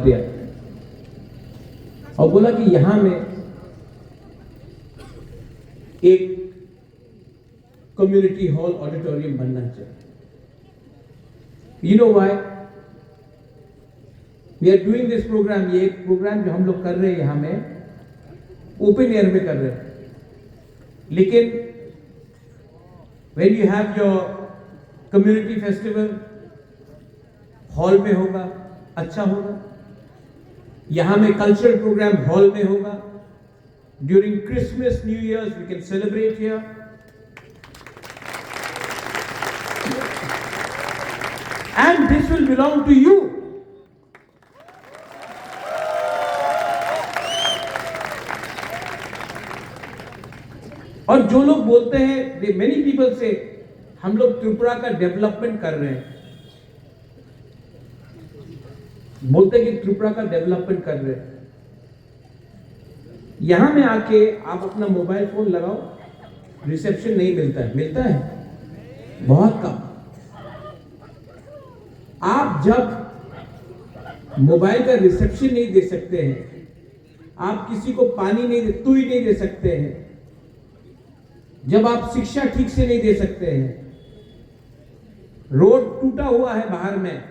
दिया और बोला कि यहां में एक कम्युनिटी हॉल ऑडिटोरियम बनना चाहिए। You know why we are doing this programme? ये एक प्रोग्राम जो हम लोग कर रहे हैं यहां में ओपन एयर में कर रहे हैं, लेकिन when you have your community festival hall में होगा, अच्छा होगा। यहां में कल्चरल प्रोग्राम हॉल में होगा। During Christmas, new years we can celebrate here. And this will belong to you. और जो लोग बोलते हैं, मेनी पीपल से, हम लोग त्रिपुरा का डेवलपमेंट कर रहे हैं, बोलते हैं कि त्रिपुरा का डेवलपमेंट कर रहे हैं। यहां में आके आप अपना मोबाइल फोन लगाओ, रिसेप्शन नहीं मिलता है। मिलता है बहुत कम। आप जब मोबाइल का रिसेप्शन नहीं दे सकते हैं, आप किसी को पानी नहीं दे सकते हैं, जब आप शिक्षा ठीक से नहीं दे सकते हैं, रोड टूटा हुआ है बाहर में,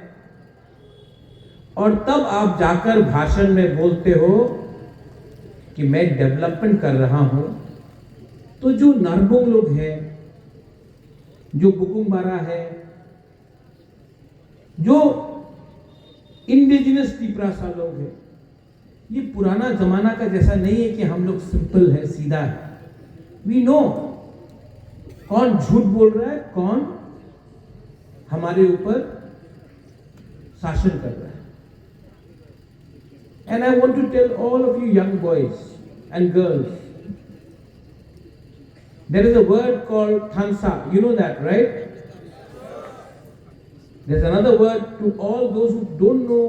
और तब आप जाकर भाषण में बोलते हो कि मैं डेवलपमेंट कर रहा हूं, तो जो नरबोंग लोग हैं, जो बुकुंबारा है, जो इंडिजिनस त्रिपुरा लोग हैं, ये पुराना जमाना का जैसा नहीं है कि हम लोग सिंपल है, सीधा है। वी नो कौन झूठ बोल रहा है, कौन हमारे ऊपर शासन कर रहा है। And I want to tell all of you young boys and girls, there is a word called thansa. You know that, right? There's another word to all those who don't know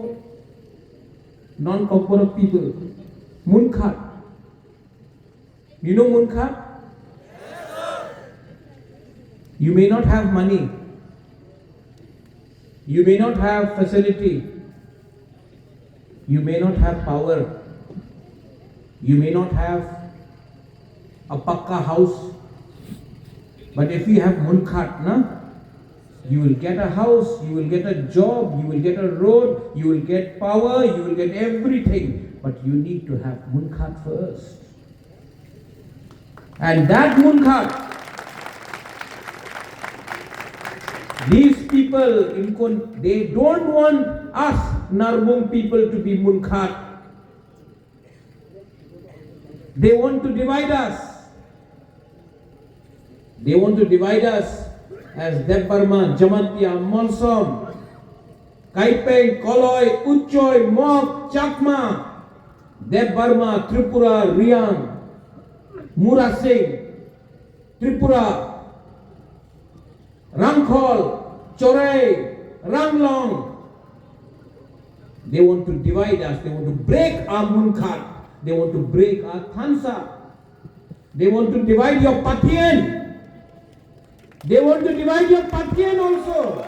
non-corporate people. Munkhat. You know munkhat? You may not have money. You may not have facility. You may not have power. You may not have a pakka house. But if you have munkhat, na, you will get a house, you will get a job, you will get a road, you will get power, you will get everything. But you need to have munkhat first. And that munkhat, these people in they don't want us Narbong people to be munkhat. They want to divide us. They want to divide us as Debarma, Jamantia, Monsom, Kaipeng, Koloi, Uchoy, Mok, Chakma, Debarma, Tripura, Riang, Murasing, Tripura, Rangkhol, Chorai, Ranglong. They want to divide us. They want to break our munkhat. They want to break our thansa. They want to divide your patien. They want to divide your patien also.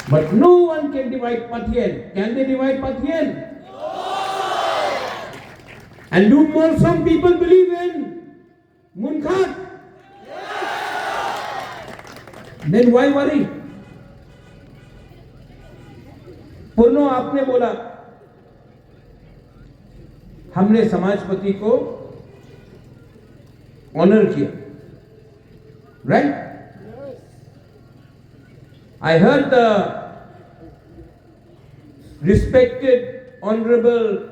But no one can divide patien. Can they divide patien? And do more some people believe in munkhat? Then why worry? पूर्णो आपने बोला हमने समाजपति को honour किया, right? I heard the respected honorable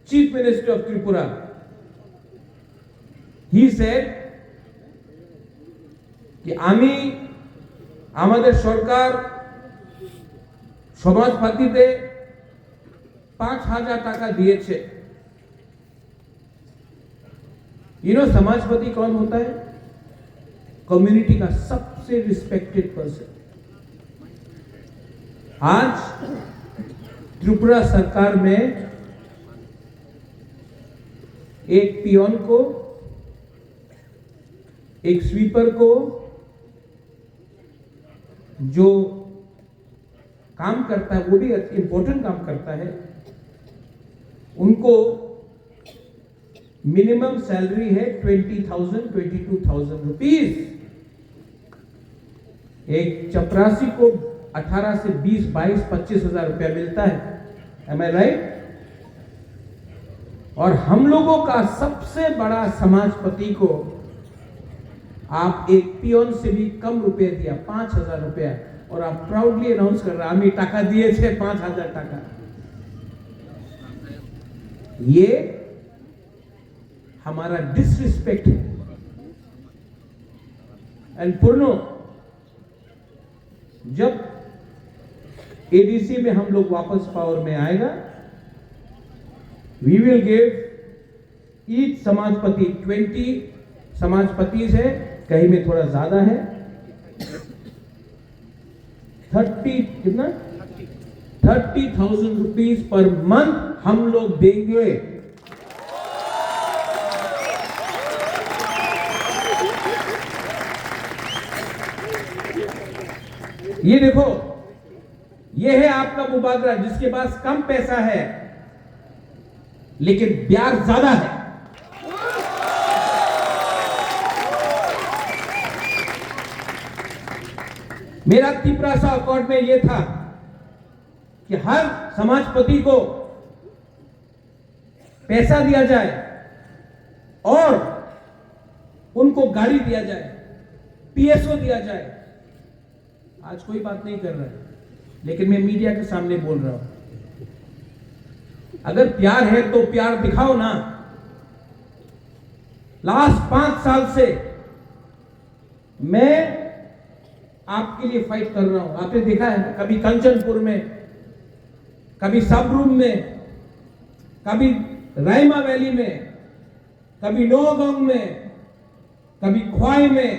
Chief Minister of Tripura. He said कि আমি আমাদের সরকার সমাজপাতিতে 5,000 টাকা दिए। You know समाजपति कौन होता है? कम्युनिटी का सबसे रिस्पेक्टेड पर्सन। आज त्रिपुरा सरकार में एक पियोन को, एक स्वीपर को, जो काम करता है वो भी इंपॉर्टेंट काम करता है, उनको मिनिमम सैलरी है 20,000 22,000 रुपीज। एक चपरासी को 18 से 20 22 25,000 रुपया मिलता है। एम आई राइट? और हम लोगों का सबसे बड़ा समाजपति को आप एक पियोन से भी कम रुपए दिया, 5,000 रुपया, और आप प्राउडली अनाउंस कर रहे আমি টাকা দিয়েছে 5,000 টাকা। ये हमारा डिसरिस्पेक्ट है। एंड पूर्णो, जब एडीसी में हम लोग वापस पावर में आएगा, वी विल गिव ईच समाजपति 20 समाजपति है, कहीं में थोड़ा ज्यादा है, 30,000 रुपीज पर मंथ हम लोग देंगे। ये देखो, ये है आपका मुबादला, जिसके पास कम पैसा है लेकिन ब्याज ज्यादा है। मेरा तिपरासा अकॉर्ड में यह था कि हर समाजपति को पैसा दिया जाए और उनको गाड़ी दिया जाए, पीएसओ दिया जाए। आज कोई बात नहीं कर रहा है, लेकिन मैं मीडिया के सामने बोल रहा हूं, अगर प्यार है तो प्यार दिखाओ ना। लास्ट 5 साल से मैं आपके लिए फाइट कर रहा हूं। आपने देखा है, कभी कंचनपुर में, कभी सबरूम में, कभी रायमा वैली में, कभी नौगांव में, कभी ख्वाई में,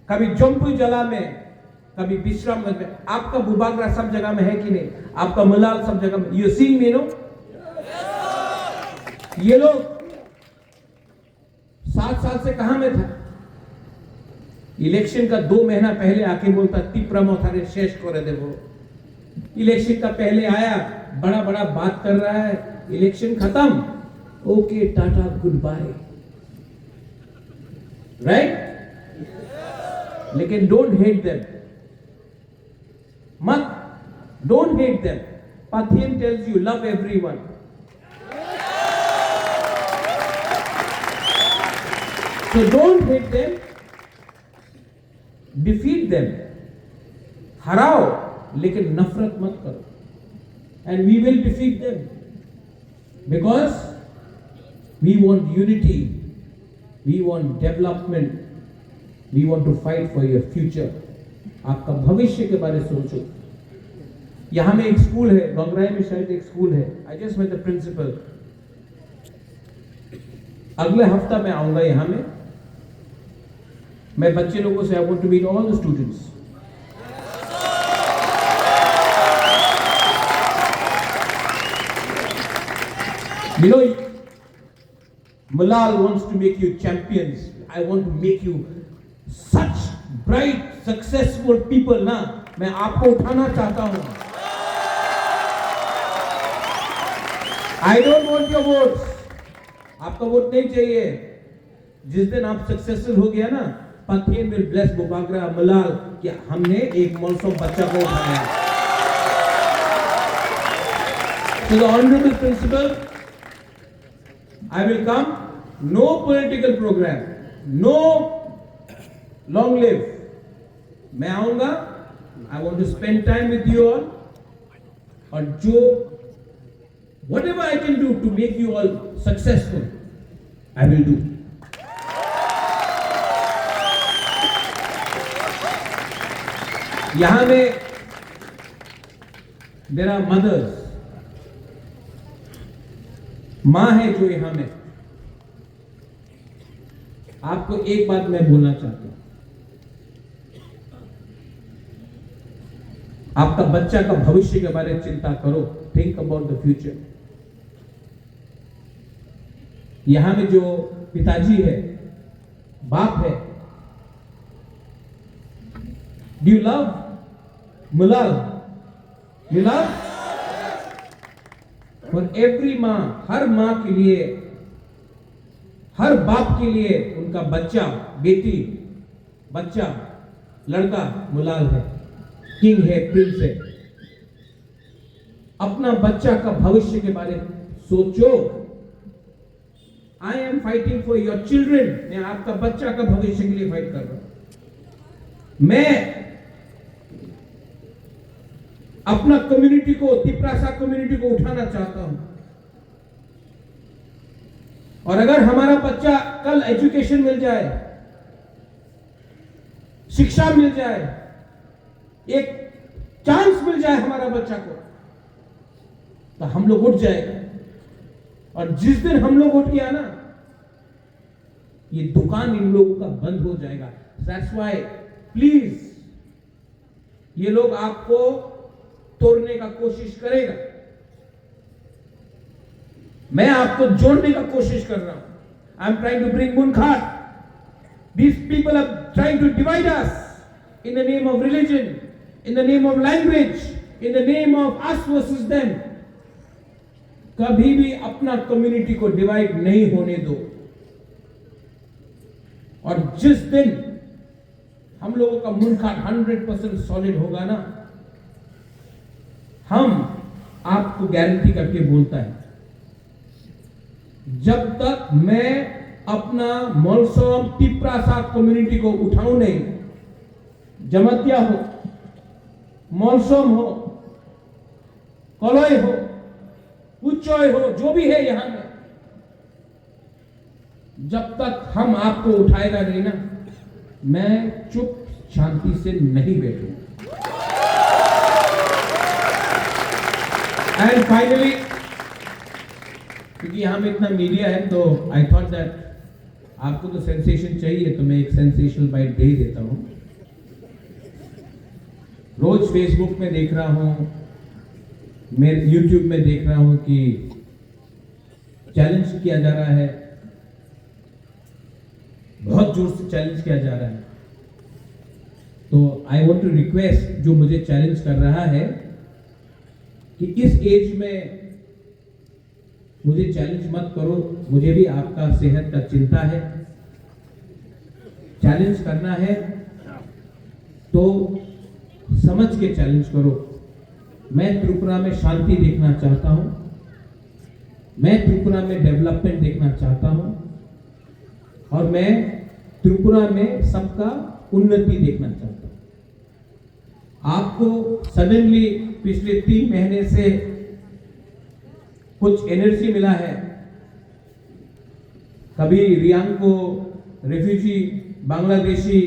कभी जम्पू जला में, कभी विश्रामगंज में। आपका बुबागरा सब जगह में है कि नहीं? आपका मलाल सब जगह में। You see me no? ये लोग 7 साल से कहां में था? इलेक्शन का 2 महीना पहले आके बोलता तिप्रमो थारे शेष करे देवो। इलेक्शन का पहले आया, बड़ा बड़ा बात कर रहा है, इलेक्शन खत्म, okay tata goodbye, right? लेकिन डोंट हेट देम, मत, don't hate them. Pathian tells you love everyone. So don't hate them, defeat them, हराओ लेकिन नफरत मत करो। And we will defeat them because we want unity, we want development, we want to fight for your future. आपका भविष्य के बारे में सोचो। यहां में एक स्कूल है, गंगराई में शायद एक स्कूल है। I just met the principal. अगले हफ्ता मैं आऊंगा यहां में। मैं बच्चे लोगों से, I want to meet all the students. You know, Malal wants to make you champions. I want to make you such bright, successful people ना। मैं आपको उठाना चाहता हूं। I don't want your votes. आपका वोट नहीं चाहिए। जिस दिन आप सक्सेसफुल हो गया ना, Pathian will bless Bubagra Malal कि हमने एक मौसम बच्चा को उठाया। To the honorable principal, I will come. No political program, no long live. मैं आऊंगा, I want to spend time with you all, और जो whatever I can do to make you all successful, I will do. यहां में there are mothers, मां है जो यहां में। आपको एक बात मैं बोलना चाहता हूं, आपका बच्चा का भविष्य के बारे में चिंता करो। Think about the future. यहां में जो पिताजी है, बाप है, Do you love Mulal? You love? For every माँ, हर माँ के लिए, हर बाप के लिए उनका बच्चा, बेटी, बच्चा, लड़का मुलाल है, किंग है, प्रिंस है। अपना बच्चा का भविष्य के बारे में सोचो। I am fighting for your children. मैं आपका बच्चा का भविष्य के लिए फाइट कर रहा हूं। मैं अपना कम्युनिटी को, तिप्रासा कम्युनिटी को उठाना चाहता हूं। और अगर हमारा बच्चा कल एजुकेशन मिल जाए, शिक्षा मिल जाए, एक चांस मिल जाए हमारा बच्चा को, तो हम लोग उठ जाएगा। और जिस दिन हम लोग उठ गया ना, ये दुकान इन लोगों का बंद हो जाएगा। दैट्स व्हाई प्लीज, ये लोग आपको तोड़ने का कोशिश करेगा, मैं आपको जोड़ने का कोशिश कर रहा हूं। I am trying to bring मुनखाट। These people are trying to divide us in the name of religion, in the name of language, in the name of us versus them. कभी भी अपना कम्युनिटी को डिवाइड नहीं होने दो। और जिस दिन हम लोगों का मुनखाट 100% सॉलिड होगा ना, हम आपको गारंटी करके बोलता है, जब तक मैं अपना मोलसोम तिप्रासा कम्युनिटी को उठाऊं नहीं, जमतिया हो, मोलसोम हो, कलोय हो, उच्चोय हो, जो भी है यहां में, जब तक हम आपको उठाएगा नहीं ना, मैं चुप शांति से नहीं बैठूंगा। एंड फाइनली, क्योंकि यहां में इतना मीडिया है, तो आई थॉट दैट आपको तो सेंसेशन चाहिए, तो मैं एक सेंसेशनल बाइट दे ही देता हूं। रोज फेसबुक में देख रहा हूं, मेरे यूट्यूब में देख रहा हूं कि चैलेंज किया जा रहा है, बहुत जोर से चैलेंज किया जा रहा है। तो आई वॉन्ट टू रिक्वेस्ट जो मुझे चैलेंज कर रहा है कि इस एज में मुझे चैलेंज मत करो, मुझे भी आपका सेहत का चिंता है। चैलेंज करना है तो समझ के चैलेंज करो। मैं त्रिपुरा में शांति देखना चाहता हूं, मैं त्रिपुरा में डेवलपमेंट देखना चाहता हूं, और मैं त्रिपुरा में सबका उन्नति देखना चाहता हूं। आपको सडनली पिछले 3 महीने से कुछ एनर्जी मिला है। कभी रियांग को रेफ्यूजी बांग्लादेशी,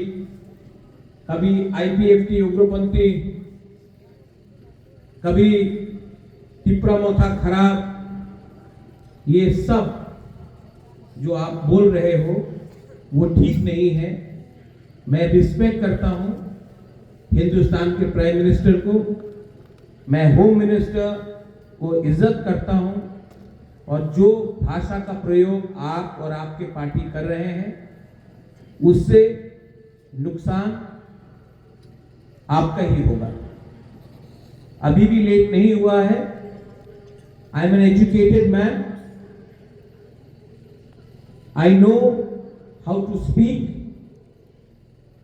कभी आईपीएफटी उग्रपंथी, कभी तिप्रामोथा खराब, ये सब जो आप बोल रहे हो वो ठीक नहीं है। मैं रिस्पेक्ट करता हूं हिंदुस्तान के प्राइम मिनिस्टर को, मैं होम मिनिस्टर को इज्जत करता हूं, और जो भाषा का प्रयोग आप और आपके पार्टी कर रहे हैं उससे नुकसान आपका ही होगा। अभी भी लेट नहीं हुआ है। I am an educated man, I know how to speak,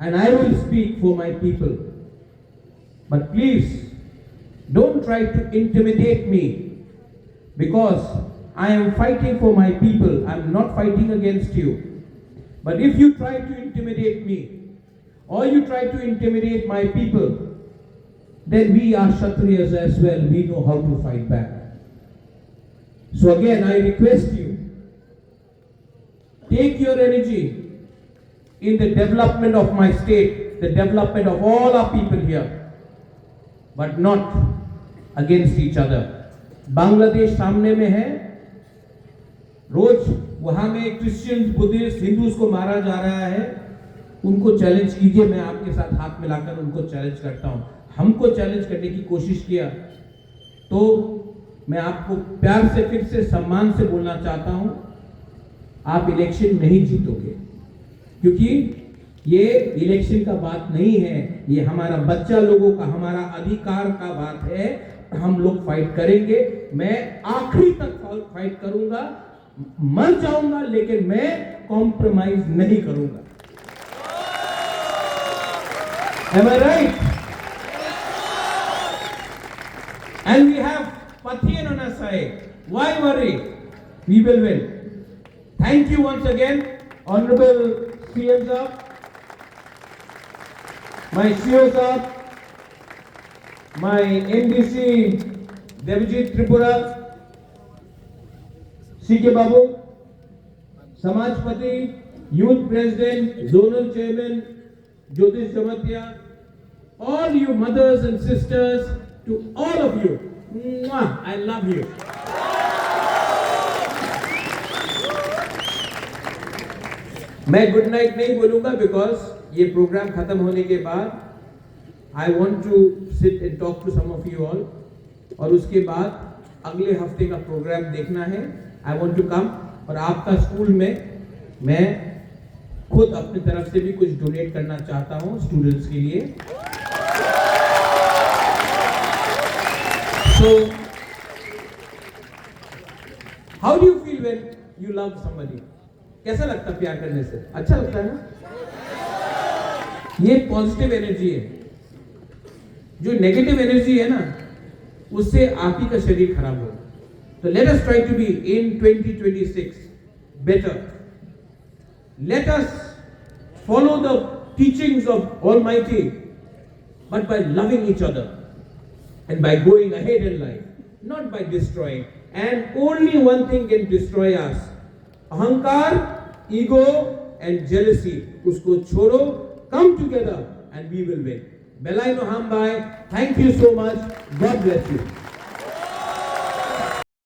and I will speak for my people, but please don't try to intimidate me, because I am fighting for my people. I am not fighting against you. But if you try to intimidate me, or you try to intimidate my people, then we are Kshatriyas as well. We know how to fight back. So again, I request you, take your energy in the development of my state, the development of all our people here, but not against each other. Bangladesh सामने में है, रोज वहां में Christians, Buddhist, Hindus को मारा जा रहा है। उनको चैलेंज कीजिए, मैं आपके साथ हाथ मिलाकर उनको चैलेंज करता हूं। हमको चैलेंज करने की कोशिश किया तो मैं आपको प्यार से, फिर से, सम्मान से बोलना चाहता हूं, आप इलेक्शन नहीं जीतोगे, क्योंकि ये इलेक्शन का बात नहीं है, ये हमारा बच्चा लोगों का, हमारा अधिकार का बात है। हम लोग फाइट करेंगे, मैं आखिरी तक फाइट करूंगा, मर जाऊंगा लेकिन मैं कॉम्प्रोमाइज नहीं करूंगा। Am I right? And we have Pathian on our side. Why worry? We will win. Thank you once again, Honorable CM Saab, my CEO Saab, my MDC Devjit Tripura, CK Babu, Samajpati, Youth President, Zonal Chairman, Jyotish Jamatia, all you mothers and sisters, to all of you, I love you. मैं good night नहीं बोलूंगा because ये programme खत्म होने के बाद I want to sit and talk to some of you all, और उसके बाद अगले हफ्ते का प्रोग्राम देखना है। आई वॉन्ट टू कम, और आपका स्कूल में मैं खुद अपनी तरफ से भी कुछ डोनेट करना चाहता हूं स्टूडेंट्स के लिए। So, how do you feel when you love somebody? कैसा लगता है प्यार करने से? अच्छा लगता है ना? ये पॉजिटिव एनर्जी है। जो नेगेटिव एनर्जी है ना, उससे आप ही का शरीर खराब होगा। तो let us try to be in 2026 better. Let us follow the teachings of Almighty, but by loving each other. And by going ahead in life, not by destroying. And only one thing can destroy us: ahankar, ego, and jealousy. Usko छोड़ो, come together, and we will win. Belai no ham bhai. Thank you so much. God bless you.